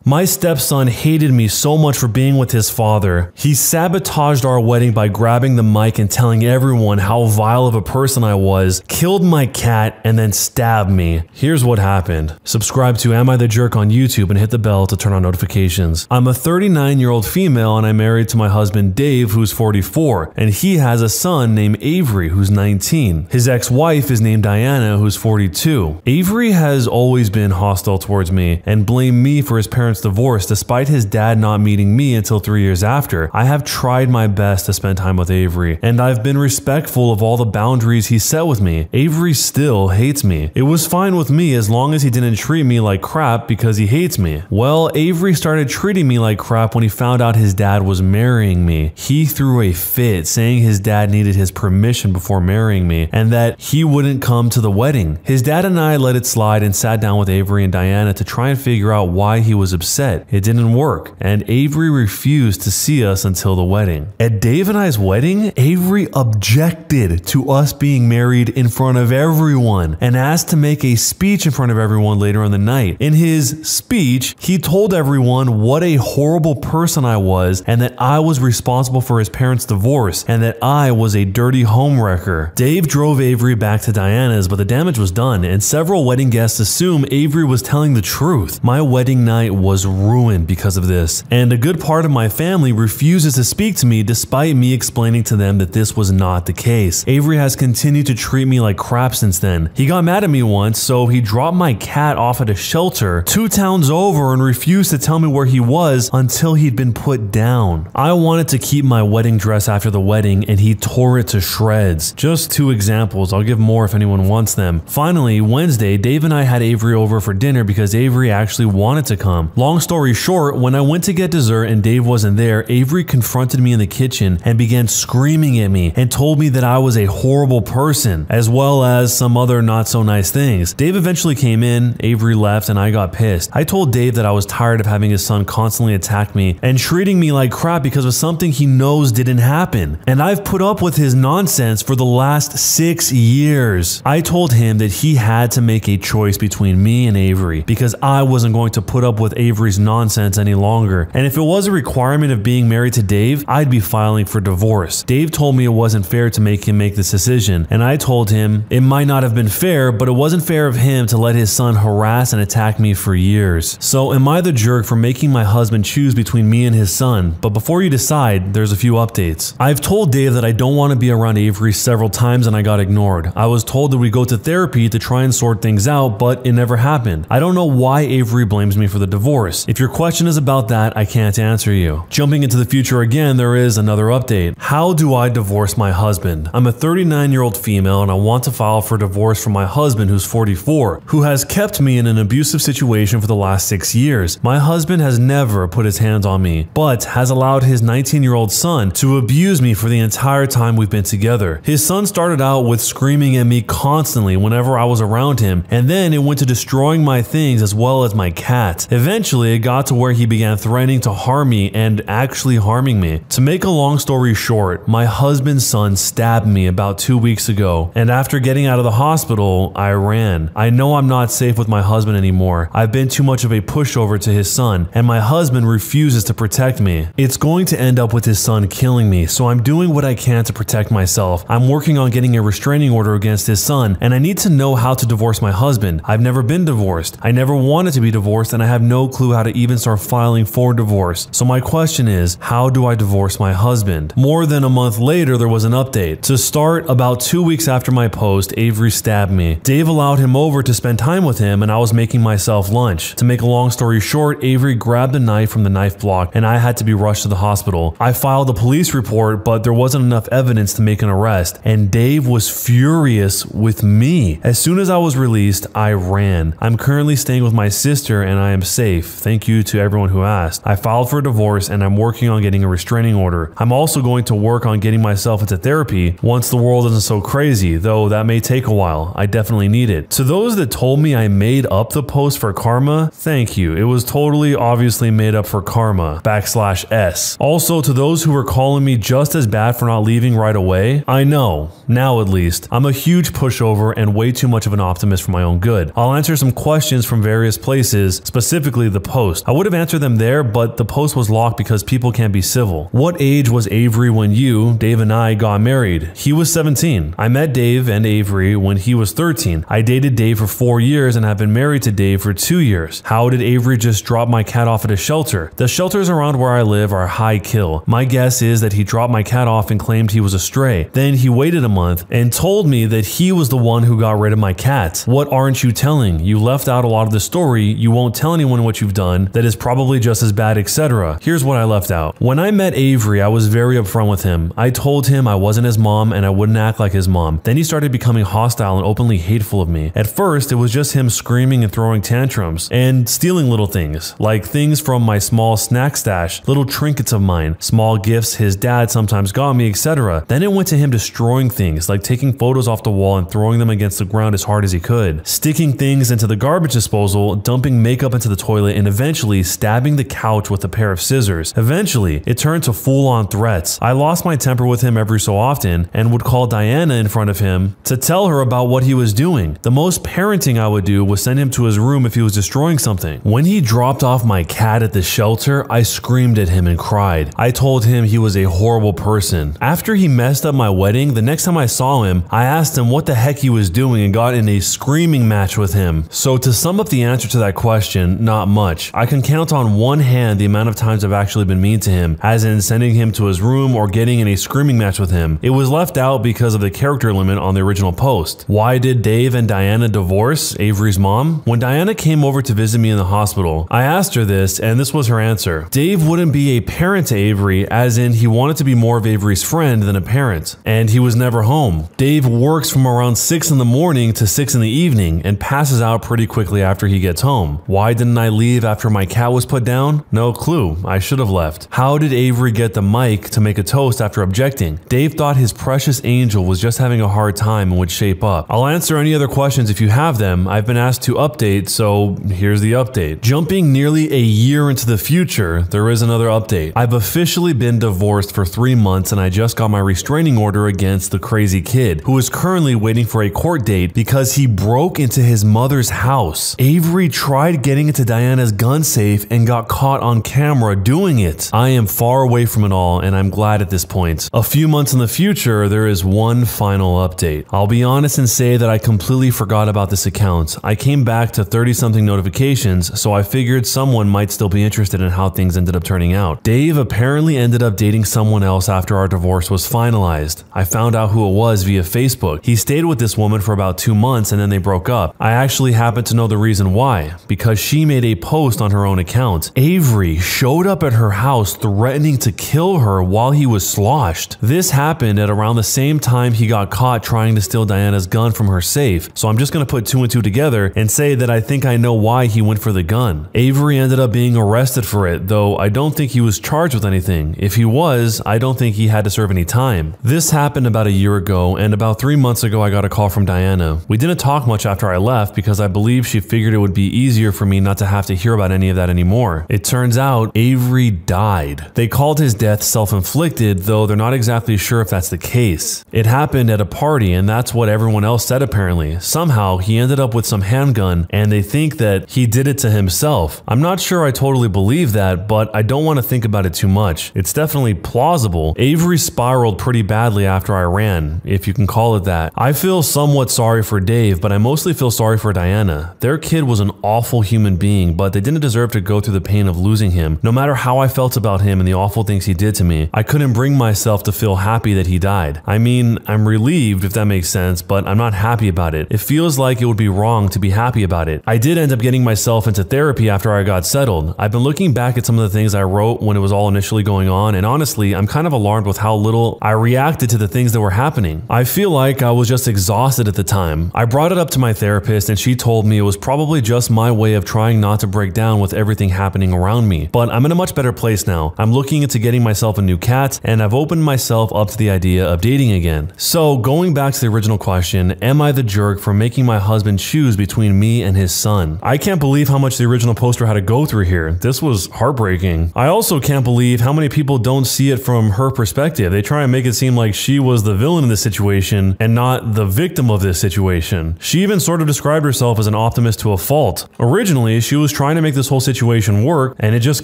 My stepson hated me so much for being with his father. He sabotaged our wedding by grabbing the mic and telling everyone how vile of a person I was, killed my cat, and then stabbed me. Here's what happened. Subscribe to Am I the Jerk on YouTube and hit the bell to turn on notifications. I'm a 39-year-old female and I'm married to my husband Dave, who's 44, and he has a son named Avery, who's 19. His ex-wife is named Diana, who's 42. Avery has always been hostile towards me and blamed me for his parents' divorce despite his dad not meeting me until 3 years after. I have tried my best to spend time with Avery, and I've been respectful of all the boundaries he set with me. Avery still hates me. It was fine with me as long as he didn't treat me like crap because he hates me. Well, Avery started treating me like crap when he found out his dad was marrying me. He threw a fit saying his dad needed his permission before marrying me and that he wouldn't come to the wedding. His dad and I let it slide and sat down with Avery and Diana to try and figure out why he was upset. It didn't work, and Avery refused to see us until the wedding. At Dave and I's wedding, Avery objected to us being married in front of everyone and asked to make a speech in front of everyone later in the night. In his speech, he told everyone what a horrible person I was and that I was responsible for his parents' divorce and that I was a dirty homewrecker. Dave drove Avery back to Diana's, but the damage was done, and several wedding guests assume Avery was telling the truth. My wedding night was ruined because of this, and a good part of my family refuses to speak to me despite me explaining to them that this was not the case. Avery has continued to treat me like crap since then. He got mad at me once, so he dropped my cat off at a shelter 2 towns over and refused to tell me where he was until he'd been put down. I wanted to keep my wedding dress after the wedding and he tore it to shreds. Just 2 examples, I'll give more if anyone wants them. Finally, Wednesday, Dave and I had Avery over for dinner because Avery actually wanted to come. Long story short, when I went to get dessert and Dave wasn't there, Avery confronted me in the kitchen and began screaming at me and told me that I was a horrible person, as well as some other not so nice things. Dave eventually came in, Avery left, and I got pissed. I told Dave that I was tired of having his son constantly attack me and treating me like crap because of something he knows didn't happen. And I've put up with his nonsense for the last 6 years. I told him that he had to make a choice between me and Avery because I wasn't going to put up with Avery's nonsense any longer. And if it was a requirement of being married to Dave, I'd be filing for divorce. Dave told me it wasn't fair to make him make this decision, and I told him it might not have been fair, but it wasn't fair of him to let his son harass and attack me for years. So am I the jerk for making my husband choose between me and his son? But before you decide, there's a few updates. I've told Dave that I don't want to be around Avery several times and I got ignored. I was told that we go to therapy to try and sort things out, but it never happened. I don't know why Avery blames me for the divorce. If your question is about that, I can't answer you. Jumping into the future again, there is another update. How do I divorce my husband? I'm a 39-year-old female and I want to file for divorce from my husband, who's 44, who has kept me in an abusive situation for the last 6 years. My husband has never put his hands on me, but has allowed his 19-year-old son to abuse me for the entire time we've been together. His son started out with screaming at me constantly whenever I was around him, and then it went to destroying my things as well as my cat. Eventually, it got to where he began threatening to harm me and actually harming me. To make a long story short, my husband's son stabbed me about 2 weeks ago, and after getting out of the hospital, I ran. I know I'm not safe with my husband anymore. I've been too much of a pushover to his son, and my husband refuses to protect me. It's going to end up with his son killing me, so I'm doing what I can to protect myself. I'm working on getting a restraining order against his son, and I need to know how to divorce my husband. I've never been divorced. I never wanted to be divorced, and I have no clue how to even start filing for divorce. So my question is, how do I divorce my husband? More than a month later, there was an update. To start, about 2 weeks after my post, Avery stabbed me. Dave allowed him over to spend time with him, and I was making myself lunch. To make a long story short, Avery grabbed a knife from the knife block, and I had to be rushed to the hospital. I filed a police report, but there wasn't enough evidence to make an arrest, and Dave was furious with me. As soon as I was released, I ran. I'm currently staying with my sister, and I am safe. Thank you to everyone who asked. I filed for divorce, and I'm working on getting a restraining order. I'm also going to work on getting myself into therapy once the world isn't so crazy, though that may take a while. I definitely need it. To those that told me I made up the post for karma, thank you. It was totally obviously made up for karma /S. Also, to those who were calling me just as bad for not leaving right away, I know, now at least, I'm a huge pushover and way too much of an optimist for my own good. I'll answer some questions from various places, specifically the the post. I would have answered them there, but the post was locked because people can't be civil. What age was Avery when you, Dave, and I got married? He was 17. I met Dave and Avery when he was 13. I dated Dave for 4 years and have been married to Dave for 2 years. How did Avery just drop my cat off at a shelter? The shelters around where I live are high kill. My guess is that he dropped my cat off and claimed he was a stray. Then he waited a month and told me that he was the one who got rid of my cat. What aren't you telling? You left out a lot of the story. You won't tell anyone what you've done. That is probably just as bad, etc. Here's what I left out. When I met Avery, I was very upfront with him. I told him I wasn't his mom and I wouldn't act like his mom. Then he started becoming hostile and openly hateful of me. At first, it was just him screaming and throwing tantrums and stealing little things, like things from my small snack stash, little trinkets of mine, small gifts his dad sometimes got me, etc. Then it went to him destroying things, like taking photos off the wall and throwing them against the ground as hard as he could, sticking things into the garbage disposal, dumping makeup into the toilet, and eventually stabbing the couch with a pair of scissors. Eventually, it turned to full-on threats. I lost my temper with him every so often and would call Diana in front of him to tell her about what he was doing. The most parenting I would do was send him to his room if he was destroying something. When he dropped off my cat at the shelter, I screamed at him and cried. I told him he was a horrible person. After he messed up my wedding, the next time I saw him, I asked him what the heck he was doing and got in a screaming match with him. So to sum up the answer to that question, not much. I can count on one hand the amount of times I've actually been mean to him, as in sending him to his room or getting in a screaming match with him. It was left out because of the character limit on the original post. Why did Dave and Diana divorce, Avery's mom? When Diana came over to visit me in the hospital, I asked her this, and this was her answer. Dave wouldn't be a parent to Avery, as in he wanted to be more of Avery's friend than a parent, and he was never home. Dave works from around 6 in the morning to 6 in the evening and passes out pretty quickly after he gets home. Why didn't I leave after my cat was put down? No clue. I should have left. How did Avery get the mic to make a toast after objecting? Dave thought his precious angel was just having a hard time and would shape up. I'll answer any other questions if you have them. I've been asked to update, so here's the update. Jumping nearly a year into the future, there is another update. I've officially been divorced for 3 months and I just got my restraining order against the crazy kid, who is currently waiting for a court date because he broke into his mother's house. Avery tried getting into Diana's gun safe and got caught on camera doing it. I am far away from it all and I'm glad at this point. A few months in the future, there is one final update. I'll be honest and say that I completely forgot about this account. I came back to 30-something notifications, so I figured someone might still be interested in how things ended up turning out. Dave apparently ended up dating someone else after our divorce was finalized. I found out who it was via Facebook. He stayed with this woman for about 2 months and then they broke up. I actually happen to know the reason why, because she made a post on her own account. Avery showed up at her house threatening to kill her while he was sloshed. This happened at around the same time he got caught trying to steal Diana's gun from her safe, so I'm just gonna put 2 and 2 together and say that I think I know why he went for the gun. Avery ended up being arrested for it, though I don't think he was charged with anything. If he was, I don't think he had to serve any time. This happened about a year ago, and about 3 months ago I got a call from Diana. We didn't talk much after I left because I believe she figured it would be easier for me not to have to hear about any of that anymore. It turns out Avery died. They called his death self-inflicted, though they're not exactly sure if that's the case. It happened at a party and that's what everyone else said apparently. Somehow he ended up with some handgun and they think that he did it to himself. I'm not sure I totally believe that, but I don't want to think about it too much. It's definitely plausible. Avery spiraled pretty badly after I ran, if you can call it that. I feel somewhat sorry for Dave, but I mostly feel sorry for Diana. Their kid was an awful human being, but they didn't deserve to go through the pain of losing him. No matter how I felt about him and the awful things he did to me, I couldn't bring myself to feel happy that he died. I mean, I'm relieved if that makes sense, but I'm not happy about it. It feels like it would be wrong to be happy about it. I did end up getting myself into therapy after I got settled. I've been looking back at some of the things I wrote when it was all initially going on, and honestly, I'm kind of alarmed with how little I reacted to the things that were happening. I feel like I was just exhausted at the time. I brought it up to my therapist and she told me it was probably just my way of trying not to break down with everything happening around me. But I'm in a much better place now. I'm looking into getting myself a new cat and I've opened myself up to the idea of dating again. So going back to the original question, am I the jerk for making my husband choose between me and his son? I can't believe how much the original poster had to go through here. This was heartbreaking. I also can't believe how many people don't see it from her perspective. They try and make it seem like she was the villain in this situation and not the victim of this situation. She even sort of described herself as an optimist to a fault. Originally, she was trying to make this whole situation work, and it just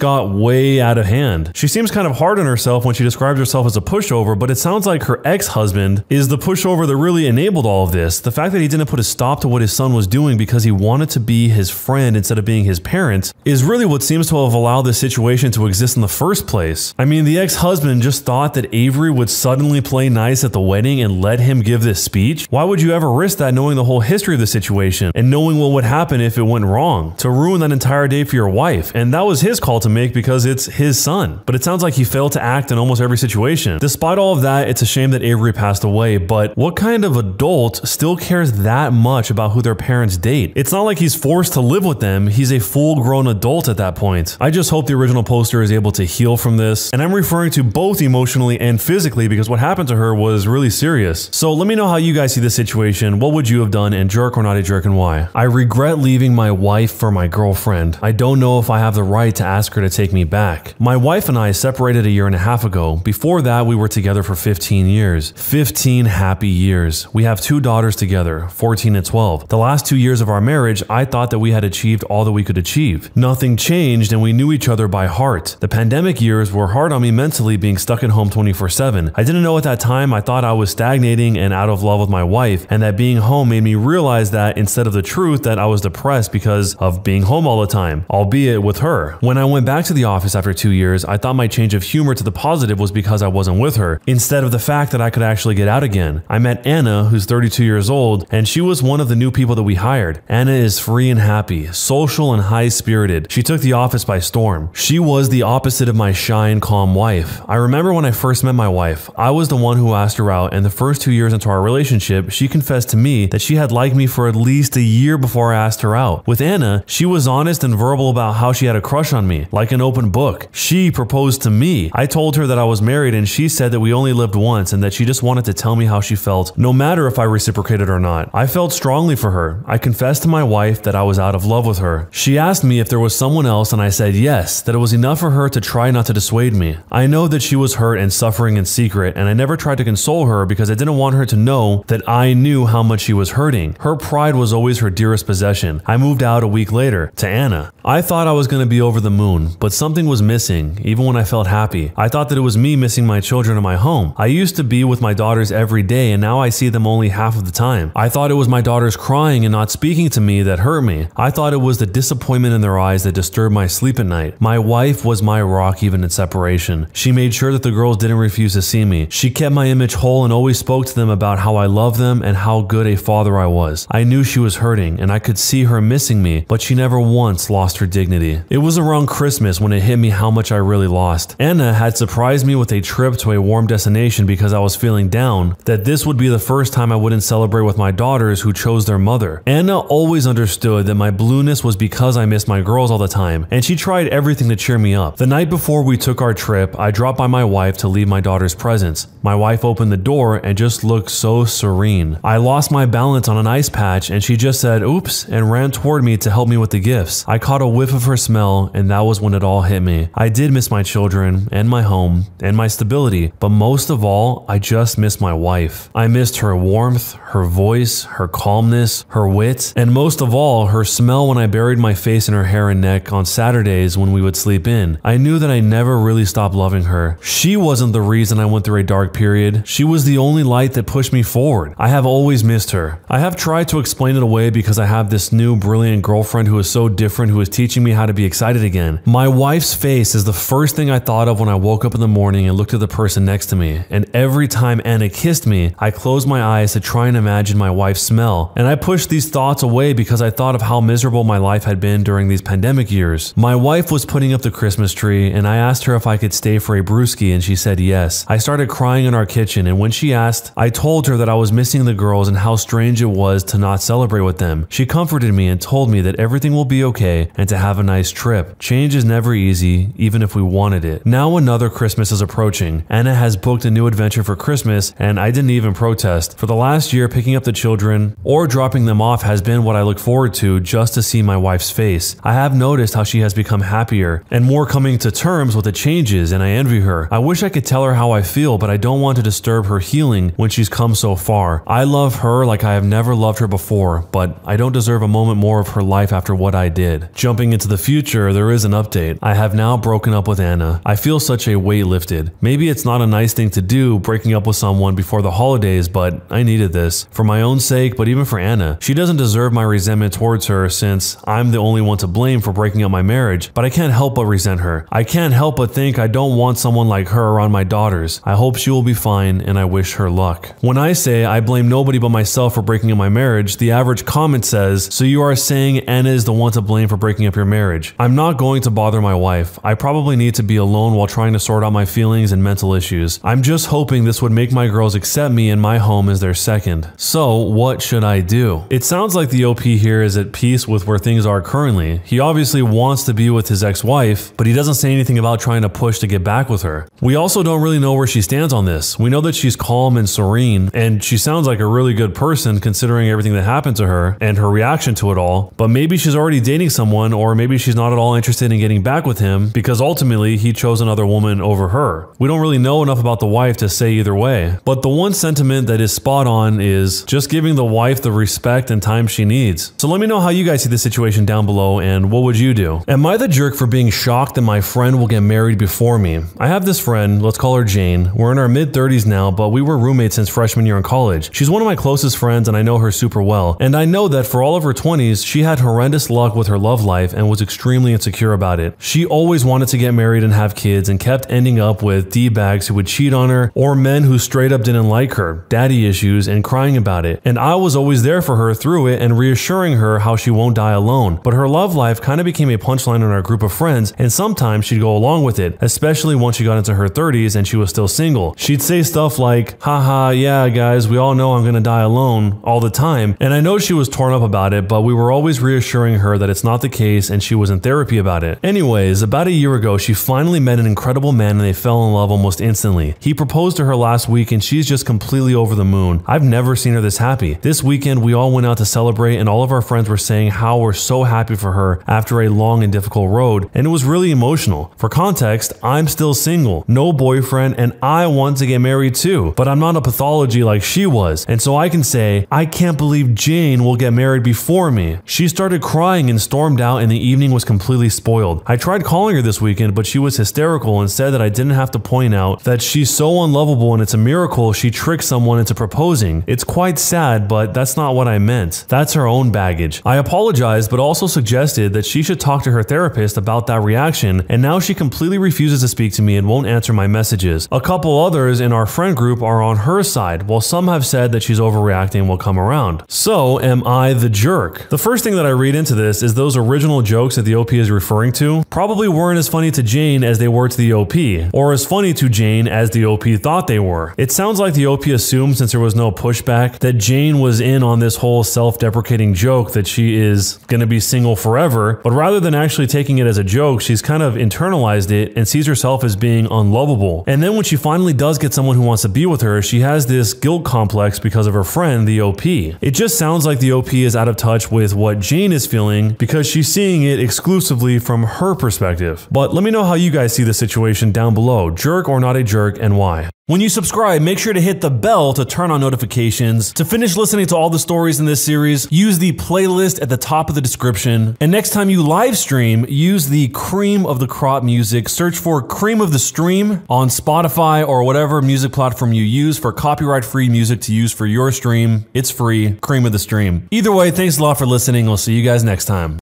got way out of hand. She seems kind of hard on herself when she describes herself as a pushover, but it sounds like her ex-husband is the pushover that really enabled all of this. The fact that he didn't put a stop to what his son was doing because he wanted to be his friend instead of being his parent is really what seems to have allowed this situation to exist in the first place. I mean, the ex-husband just thought that Avery would suddenly play nice at the wedding and let him give this speech. Why would you ever risk that, knowing the whole history of the situation and knowing what would happen if it went wrong, to ruin that entire day for your wife? And that was his call to make because it's his son. But it sounds like he failed to act in almost every situation. Despite all of that, it's a shame that Avery passed away, but what kind of adult still cares that much about who their parents date? It's not like he's forced to live with them. He's a full-grown adult at that point. I just hope the original poster is able to heal from this, and I'm referring to both emotionally and physically because what happened to her was really serious. So let me know how you guys see this situation. What would you have done, and jerk or not a jerk, and why? I regret leaving my wife for my girlfriend. I don't know if I have the right to ask her to take me back. My wife and I separated a year and a half ago. Before that, we were together for 15 years. 15 happy years. We have 2 daughters together, 14 and 12. The last 2 years of our marriage, I thought that we had achieved all that we could achieve. Nothing changed, and we knew each other by heart. The pandemic years were hard on me mentally, being stuck at home 24/7. I didn't know at that time. I thought I was stagnating and out of love with my wife, and that being home made me realize that instead of the truth, that I was depressed because of being home all the time, albeit with her. When I went back to the office after 2 years, I thought my change of humor to the positive was because I wasn't with her, instead of the fact that I could actually get out again. I met Anna, who's 32 years old, and she was one of the new people that we hired. Anna is free and happy, social and high-spirited. She took the office by storm. She was the opposite of my shy and calm wife. I remember when I first met my wife, I was the one who asked her out, and the first 2 years into our relationship, she confessed to me that she had liked me for at least a year before I asked her out. With Anna, she was honest and verbal about how she had a crush on me, like an open book. She proposed to me. I told her that I was married, and she said that we only lived once and that she just wanted to tell me how she felt, no matter if I reciprocated or not. I felt strongly for her. I confessed to my wife that I was out of love with her. She asked me if there was someone else, and I said yes, that it was enough for her to try not to dissuade me. I know that she was hurt and suffering in secret, and I never tried to console her because I didn't want her to know that I knew how much she was hurting. Her pride was always her dearest possession. I moved out a week later to Anna. I thought I was going to be over the moon, but something was missing, even when I felt happy. I thought that it was me missing my children in my home. I used to be with my daughters every day, and now I see them only half of the time. I thought it was my daughters crying and not speaking to me that hurt me. I thought it was the disappointment in their eyes that disturbed my sleep at night. My wife was my rock even in separation. She made sure that the girls didn't refuse to see me. She kept my image whole and always spoke to them about how I loved them and how good a father I was. I knew she was hurting, and I could see her missing me, but she never once lost her dignity. It was around Christmas when it hit me how much I really lost. Anna had surprised me with a trip to a warm destination because I was feeling down, that this would be the first time I wouldn't celebrate with my daughters who chose their mother. Anna always understood that my blueness was because I missed my girls all the time, and she tried everything to cheer me up. The night before we took our trip, I dropped by my wife to leave my daughter's presents. My wife opened the door and just looked so serene. I lost my balance on an ice patch, and she just said oops and ran toward me to help me with the gifts. I caught a whiff of her smell, and that was when it all hit me. I did miss my children and my home and my stability, but most of all, I just missed my wife. I missed her warmth, her voice, her calmness, her wit, and most of all, her smell when I buried my face in her hair and neck on Saturdays when we would sleep in. I knew that I never really stopped loving her. She wasn't the reason I went through a dark period. She was the only light that pushed me forward. I have always missed her. I have tried to explain it away because I have this new brilliant girlfriend who is so different, who is teaching me how to be excited again. My wife's face is the first thing I thought of when I woke up in the morning and looked at the person next to me. And every time Anna kissed me, I closed my eyes to try and imagine my wife's smell. And I pushed these thoughts away because I thought of how miserable my life had been during these pandemic years. My wife was putting up the Christmas tree, and I asked her if I could stay for a brewski, and she said yes. I started crying in our kitchen, and when she asked, I told her that I was missing the girls and how strange it was to not celebrate with them. She comforted me and told me that everything will be okay and to have a nice trip. Change is never easy, even if we wanted it. Now another Christmas is approaching. Anna has booked a new adventure for Christmas, and I didn't even protest. For the last year, picking up the children or dropping them off has been what I look forward to, just to see my wife's face. I have noticed how she has become happier and more coming to terms with the changes, and I envy her. I wish I could tell her how I feel, but I don't want to disturb her healing when she's come so far. I love her like I have never loved her before, but I don't deserve a moment more of her life after what I did. did. Jumping into the future, there is an update. I have now broken up with Anna. I feel such a weight lifted. Maybe it's not a nice thing to do, breaking up with someone before the holidays, but I needed this. For my own sake, but even for Anna. She doesn't deserve my resentment towards her since I'm the only one to blame for breaking up my marriage, but I can't help but resent her. I can't help but think I don't want someone like her around my daughters. I hope she will be fine and I wish her luck. When I say I blame nobody but myself for breaking up my marriage, the average comment says, so you are saying Anna is the one to blame for breaking up your marriage. I'm not going to bother my wife. I probably need to be alone while trying to sort out my feelings and mental issues. I'm just hoping this would make my girls accept me in my home as their second. So what should I do? It sounds like the OP here is at peace with where things are currently. He obviously wants to be with his ex-wife, but he doesn't say anything about trying to push to get back with her. We also don't really know where she stands on this. We know that she's calm and serene, and she sounds like a really good person considering everything that happened to her and her reaction to it all, but maybe she's already dating someone, or maybe she's not at all interested in getting back with him because ultimately he chose another woman over her. We don't really know enough about the wife to say either way, but the one sentiment that is spot on is just giving the wife the respect and time she needs. So let me know how you guys see the situation down below, and what would you do? Am I the jerk for being shocked that my friend will get married before me? I have this friend, let's call her Jane. We're in our mid-30s now, but we were roommates since freshman year in college. She's one of my closest friends and I know her super well, and I know that for all of her 20s, she had horrendous luck with her love life and was extremely insecure about it. She always wanted to get married and have kids and kept ending up with D-bags who would cheat on her, or men who straight up didn't like her, daddy issues, and crying about it. And I was always there for her through it and reassuring her how she won't die alone. But her love life kind of became a punchline in our group of friends, and sometimes she'd go along with it, especially once she got into her 30s and she was still single. She'd say stuff like, haha, yeah guys, we all know I'm gonna die alone, all the time. And I know she was torn up about it, but we were always reassuring her that it's not the case and she was in therapy about it. Anyways, about a year ago, she finally met an incredible man and they fell in love almost instantly. He proposed to her last week and she's just completely over the moon. I've never seen her this happy. This weekend, we all went out to celebrate and all of our friends were saying how we're so happy for her after a long and difficult road, and it was really emotional. For context, I'm still single, no boyfriend, and I want to get married too, but I'm not a pathology like she was, and so I can say, I can't believe Jane will get married before me. She started crying and stormed out and the evening was completely spoiled. I tried calling her this weekend, but she was hysterical and said that I didn't have to point out that she's so unlovable and it's a miracle she tricked someone into proposing. It's quite sad, but that's not what I meant. That's her own baggage. I apologized, but also suggested that she should talk to her therapist about that reaction, and now she completely refuses to speak to me and won't answer my messages. A couple others in our friend group are on her side, while some have said that she's overreacting and will come around. So, am I the jerk? The first thing that I read into this is those original jokes that the OP is referring to probably weren't as funny to Jane as they were to the OP, or as funny to Jane as the OP thought they were. It sounds like the OP assumed, since there was no pushback, that Jane was in on this whole self-deprecating joke that she is gonna be single forever, but rather than actually taking it as a joke, she's kind of internalized it and sees herself as being unlovable. And then when she finally does get someone who wants to be with her, she has this guilt complex because of her friend, the OP. It just sounds like the OP is out of touch with what Jane is feeling because she's seeing it exclusively from her perspective. But let me know how you guys see the situation down below. Jerk or not a jerk, and why? When you subscribe, make sure to hit the bell to turn on notifications. To finish listening to all the stories in this series, use the playlist at the top of the description. And next time you live stream, use the cream of the crop music. Search for Cream of the Stream on Spotify or whatever music platform you use for copyright-free music to use for your stream. It's free, Cream of the Stream. Either way, thanks a lot for listening. I'll see you guys next time.